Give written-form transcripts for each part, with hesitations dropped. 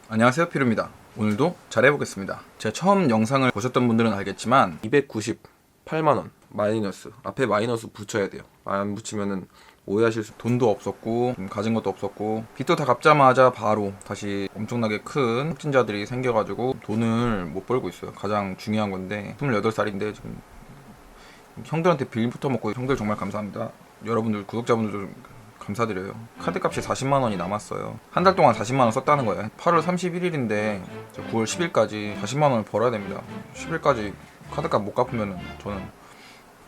안녕하세요, 피루입니다. 오늘도 잘해보겠습니다. 제가 처음 영상을 보셨던 분들은 알겠지만 298만원 마이너스, 앞에 마이너스 붙여야 돼요. 안 붙이면은 오해하실 수. 돈도 없었고 가진 것도 없었고 빚도 다 갚자마자 바로 다시 엄청나게 큰 흑진자들이 생겨가지고 돈을 못 벌고 있어요. 가장 중요한 건데 28살인데 지금 형들한테 빌부터 먹고, 형들 정말 감사합니다. 여러분들 구독자분들도 좀 감사드려요. 카드값이 40만원이 남았어요. 한 달 동안 40만원 썼다는 거예요. 8월 31일인데 9월 10일까지 40만원을 벌어야 됩니다. 10일까지 카드값 못 갚으면 저는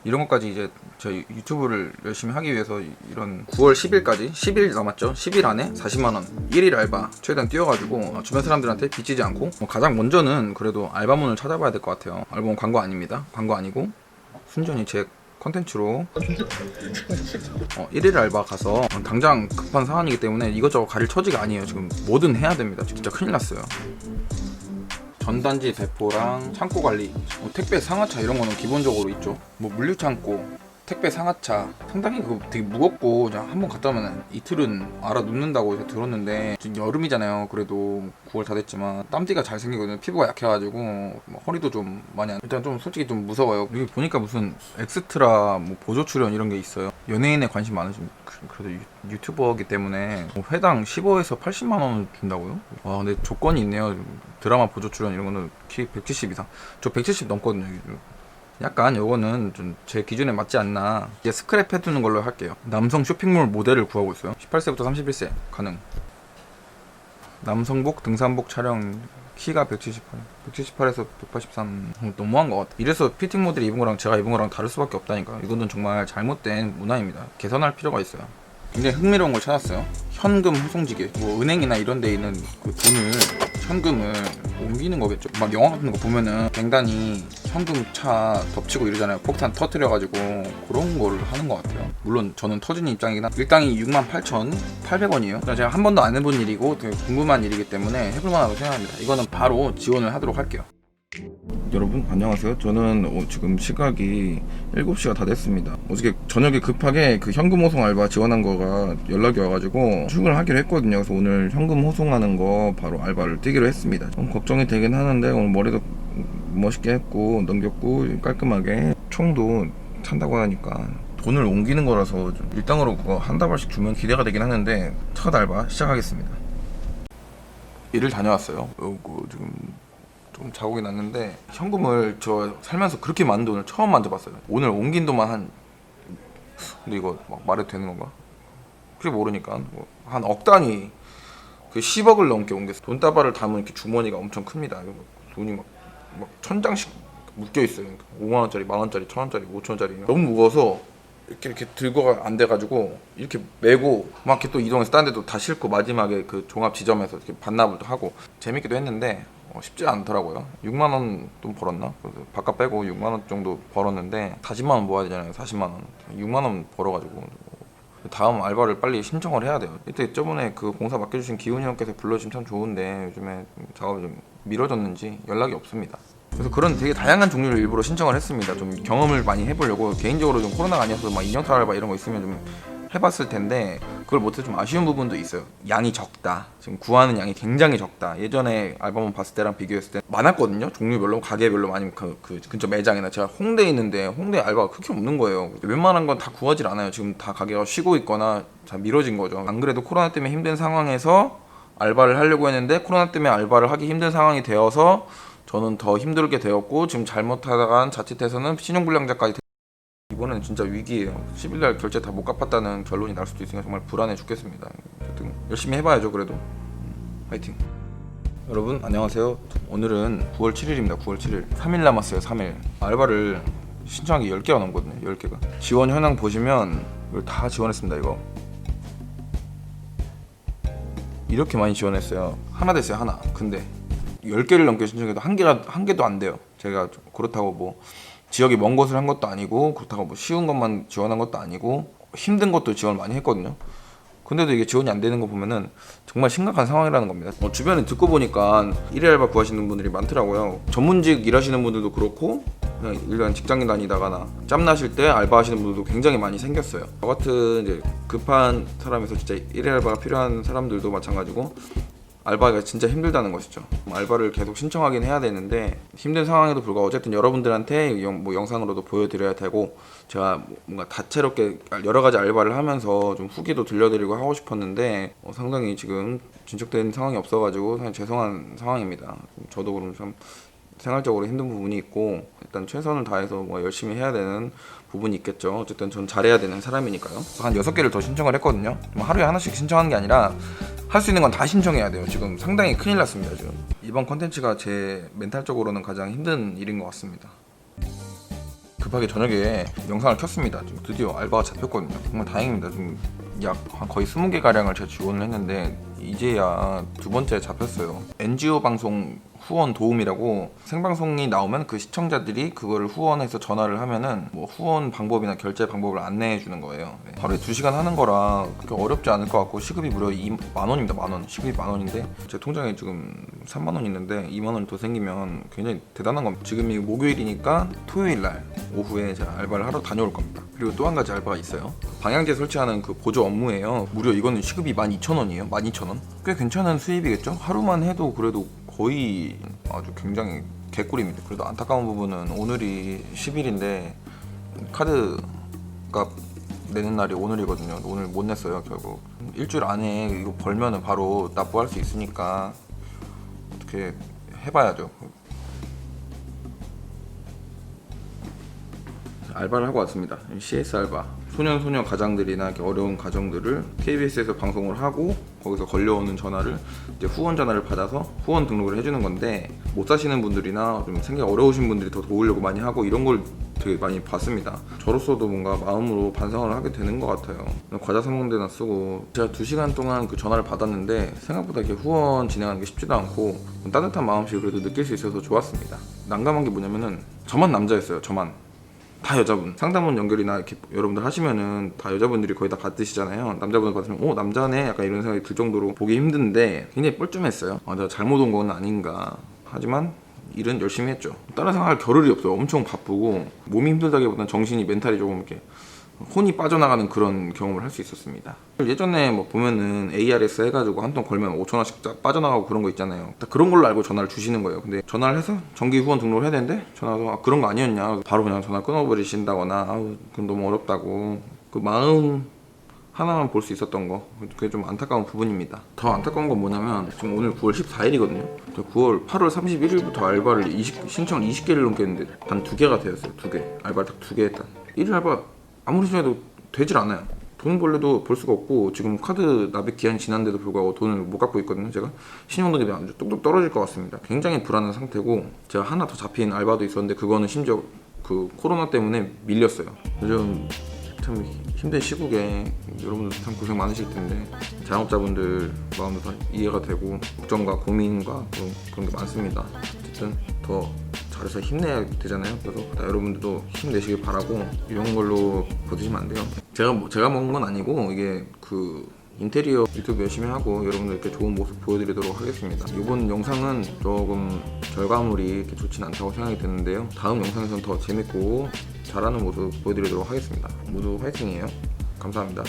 이런 것까지 이제 제 유튜브를 열심히 하기 위해서 이런 9월 10일까지 10일 남았죠. 10일 안에 40만원 1일 알바 최대한 뛰어가지고 주변 사람들한테 빚지지 않고, 가장 먼저는 그래도 알바몬을 찾아봐야 될 것 같아요. 알바몬 광고 아닙니다. 광고 아니고 순전히 제 컨텐츠로 1일 알바 가서 당장 급한 상황이기 때문에 이것저것 가릴 처지가 아니에요. 지금 뭐든 해야 됩니다. 진짜 큰일 났어요. 전단지 배포랑 창고 관리, 택배 상하차 이런 거는 기본적으로 있죠. 뭐 물류창고, 택배 상하차 상당히 그거 되게 무겁고 그냥 한번 갔다 오면 이틀은 알아눕는다고 해서 들었는데, 지금 여름이잖아요. 그래도 9월 다 됐지만 땀띠가 잘 생기거든요. 피부가 약해가지고 뭐 허리도 좀 많이 일단 좀 솔직히 좀 무서워요. 여기 보니까 무슨 엑스트라 뭐 보조 출연 이런 게 있어요. 연예인에 관심 많으신, 그래도 유튜버이기 때문에 뭐 회당 15에서 80만 원을 준다고요? 와, 근데 조건이 있네요. 드라마 보조 출연 이런 거는 키 170 이상. 저 170 넘거든요. 약간 요거는 좀 제 기준에 맞지 않나. 이제 스크랩 해두는 걸로 할게요. 남성 쇼핑몰 모델을 구하고 있어요. 18세부터 31세 가능. 남성복 등산복 촬영, 키가 178, 178에서 183. 너무한 것 같아. 이래서 피팅 모델이 입은 거랑 제가 입은 거랑 다를 수밖에 없다니까. 이거는 정말 잘못된 문화입니다. 개선할 필요가 있어요. 굉장히 흥미로운 걸 찾았어요. 현금 후송지기. 뭐 은행이나 이런 데 있는 그 돈을, 현금을 옮기는 거겠죠. 막 영화 같은 거 보면은 갱단이 현금 차 덮치고 이러잖아요. 폭탄 터뜨려가지고. 그런 거를 하는 것 같아요. 물론 저는 터진 입장이긴 한데 일당이 68,800원이에요. 제가 한 번도 안 해본 일이고 되게 궁금한 일이기 때문에 해볼 만하다고 생각합니다. 이거는 바로 지원을 하도록 할게요. 여러분 안녕하세요. 저는 지금 시각이 7시가 다 됐습니다. 어저께 저녁에 급하게 그 현금 호송 알바 지원한 거가 연락이 와가지고 출근을 하기로 했거든요. 그래서 오늘 현금 호송하는 거 바로 알바를 뛰기로 했습니다. 좀 걱정이 되긴 하는데 오늘 머리도 멋있게 했고 넘겼고 깔끔하게 총도 찬다고 하니까 돈을 옮기는 거라서 좀 일당으로 그거 한 다발씩 주면 기대가 되긴 하는데 첫 알바 시작하겠습니다. 일을 다녀왔어요. 지금 좀 자국이 났는데 현금을 저 살면서 그렇게 많은 돈을 처음 만져봤어요. 오늘 옮긴 돈만 한, 근데 이거 막 말해도 되는 건가? 혹시 모르니까 뭐 한 억 단위, 그 10억을 넘게 옮겼어요. 돈다발을 담은 이렇게 주머니가 엄청 큽니다. 돈이 막 천장씩 묶여 있어요. 5만 원짜리, 만 원짜리, 천 원짜리, 5천 원짜리 너무 무거워서 이렇게 들고가 안 돼가지고 이렇게 메고 막 이렇게 또 이동해서 딴 데도 다 싣고 마지막에 그 종합 지점에서 이렇게 반납을 하고 재밌기도 했는데 쉽지 않더라고요. 6만 원 돈 벌었나? 바깥 빼고 6만 원 정도 벌었는데 40만 원 모아야 되잖아요. 40만 원. 6만 원 벌어가지고 다음 알바를 빨리 신청을 해야 돼요. 이때 저번에 그 공사 맡겨주신 기훈이 형께서 불러주시면 참 좋은데 요즘에 작업이 좀 미뤄졌는지 연락이 없습니다. 그래서 그런 되게 다양한 종류를 일부러 신청을 했습니다. 좀 경험을 많이 해보려고. 개인적으로 좀 코로나가 아니어서 막 인형탈 알바 이런 거 있으면 좀 해봤을 텐데 그걸 못해서 좀 아쉬운 부분도 있어요. 양이 적다. 지금 구하는 양이 굉장히 적다. 예전에 알바몬 봤을 때랑 비교했을 때 많았거든요. 종류별로, 가게별로. 아니면 그 근처 매장이나. 제가 홍대에 있는데 홍대 알바가 그렇게 없는 거예요. 웬만한 건 다 구하질 않아요. 지금 다 가게가 쉬고 있거나 다 미뤄진 거죠. 안 그래도 코로나 때문에 힘든 상황에서 알바를 하려고 했는데 코로나 때문에 알바를 하기 힘든 상황이 되어서 저는 더 힘들게 되었고, 지금 잘못하다간 자칫해서는 신용불량자까지. 이번엔 진짜 위기예요. 10일날 결제 다 못 갚았다는 결론이 날 수도 있으니까 정말 불안해 죽겠습니다. 하여튼 열심히 해봐야죠. 그래도 파이팅. 여러분 안녕하세요. 오늘은 9월 7일입니다 9월 7일 3일 남았어요. 3일. 알바를 신청한 게 10개가 넘거든요. 10개가. 지원 현황 보시면 이걸 다 지원했습니다. 이거 이렇게 많이 지원했어요. 하나 됐어요. 하나. 근데 10개를 넘게 신청해도 한 개도 안 돼요. 제가 그렇다고 뭐 지역이 먼 곳을 한 것도 아니고, 그렇다고 뭐 쉬운 것만 지원한 것도 아니고, 힘든 것도 지원을 많이 했거든요. 근데도 이게 지원이 안 되는 거 보면은 정말 심각한 상황이라는 겁니다. 주변에 듣고 보니까 일일 알바 구하시는 분들이 많더라고요. 전문직 일하시는 분들도 그렇고 그냥 일반 직장인 다니다가나 짬나실 때 알바하시는 분들도 굉장히 많이 생겼어요. 저 같은 이제 급한 사람에서 진짜 일일 알바가 필요한 사람들도 마찬가지고 알바가 진짜 힘들다는 것이죠. 알바를 계속 신청하긴 해야 되는데 힘든 상황에도 불구하고 어쨌든 여러분들한테 영상으로도 보여드려야 되고, 제가 뭔가 다채롭게 여러 가지 알바를 하면서 좀 후기도 들려드리고 하고 싶었는데 상당히 지금 진척된 상황이 없어가지고 사실 죄송한 상황입니다. 저도 그럼 참 생활적으로 힘든 부분이 있고 일단 최선을 다해서 뭐 열심히 해야 되는 부분이 있겠죠. 어쨌든 전 잘해야 되는 사람이니까요. 한 6개를 더 신청을 했거든요. 하루에 하나씩 신청하는 게 아니라 할 수 있는 건 다 신청해야 돼요. 지금 상당히 큰일 났습니다. 지금 이번 컨텐츠가 제 멘탈적으로는 가장 힘든 일인 것 같습니다. 급하게 저녁에 영상을 켰습니다. 지금 드디어 알바가 잡혔거든요. 정말 다행입니다. 지금 약 거의 20개 가량을 제가 지원을 했는데 이제야 두 번째 잡혔어요. NGO 방송 후원 도움이라고 생방송이 나오면 그 시청자들이 그거를 후원해서 전화를 하면은 뭐 후원 방법이나 결제 방법을 안내해 주는 거예요. 네. 하루에 2시간 하는 거라 그렇게 어렵지 않을 것 같고 시급이 무려 2만원입니다. 만원. 시급이 만원인데 제 통장에 지금 3만원 있는데 2만원이 더 생기면 굉장히 대단한 겁니다. 지금이 목요일이니까 토요일날 오후에 제가 알바를 하러 다녀올 겁니다. 그리고 또 한 가지 알바가 있어요. 방향제 설치하는 그 보조 업무예요. 무려 이거는 시급이 12,000원이에요. 12,000원. 꽤 괜찮은 수입이겠죠? 하루만 해도 그래도 거의 아주 굉장히 개꿀입니다. 그래도 안타까운 부분은 오늘이 10일인데 카드 값 내는 날이 오늘이거든요. 오늘 못 냈어요. 결국 일주일 안에 이거 벌면은 바로 납부할 수 있으니까 어떻게 해봐야죠. 알바를 하고 왔습니다. CS 알바. 소년 가장들이나 이렇게 어려운 가정들을 KBS에서 방송을 하고 거기서 걸려오는 전화를 이제 후원 전화를 받아서 후원 등록을 해주는 건데, 못 사시는 분들이나 좀 생계가 어려우신 분들이 더 도우려고 많이 하고 이런 걸 되게 많이 봤습니다. 저로서도 뭔가 마음으로 반성을 하게 되는 것 같아요. 과자 사먹는데나 쓰고 제가 2시간 동안 그 전화를 받았는데 생각보다 이렇게 후원 진행하는 게 쉽지도 않고 따뜻한 마음씨를 그래도 느낄 수 있어서 좋았습니다. 난감한 게 뭐냐면은 저만 남자였어요. 저만. 다 여자분. 상담원 연결이나 이렇게 여러분들 하시면은 다 여자분들이 거의 다 받으시잖아요. 남자분들 받으면 남자네? 약간 이런 생각이 들 정도로 보기 힘든데 굉장히 뻘쭘했어요. 내가 잘못 온 건 아닌가. 하지만 일은 열심히 했죠. 다른 생각할 겨를이 없어요. 엄청 바쁘고 몸이 힘들다기보다는 정신이 멘탈이 조금 이렇게 혼이 빠져나가는 그런 경험을 할 수 있었습니다. 예전에 뭐 보면은 ARS 해가지고 한 통 걸면 5,000원씩 빠져나가고 그런 거 있잖아요. 딱 그런 걸로 알고 전화를 주시는 거예요. 근데 전화를 해서 정기 후원 등록을 해야 되는데 전화가 그런 거 아니었냐, 바로 그냥 전화 끊어버리신다거나 그건 너무 어렵다고. 그 마음 하나만 볼 수 있었던 거, 그게 좀 안타까운 부분입니다. 더 안타까운 건 뭐냐면 지금 오늘 9월 14일이거든요 9월 8월 31일부터 알바를 신청을 20개를 넘게 했는데 단 2개가 되었어요. 2개 알바를 딱 2개 했다. 1일 알바 아무리 생각해도 되질 않아요. 돈 벌래도 벌 수가 없고 지금 카드 납입 기한이 지난데도 불구하고 돈을 못 갚고 있거든요. 제가 신용등급이 아주 뚝뚝 떨어질 것 같습니다. 굉장히 불안한 상태고, 제가 하나 더 잡힌 알바도 있었는데 그거는 심지어 그 코로나 때문에 밀렸어요. 요즘 참 힘든 시국에 여러분들 참 고생 많으실 텐데 자영업자분들 마음도 다 이해가 되고 걱정과 고민과 그런 게 많습니다. 어쨌든 더 잘해서 힘내야 되잖아요. 그래서 여러분들도 힘내시길 바라고, 이런 걸로 버티시면 안 돼요. 제가 먹은 건 아니고 이게 그 인테리어 유튜브 열심히 하고 여러분들께 좋은 모습 보여드리도록 하겠습니다. 이번 영상은 조금 결과물이 이렇게 좋진 않다고 생각이 드는데요. 다음 영상에서는 더 재밌고 잘하는 모습 보여드리도록 하겠습니다. 모두 화이팅이에요. 감사합니다.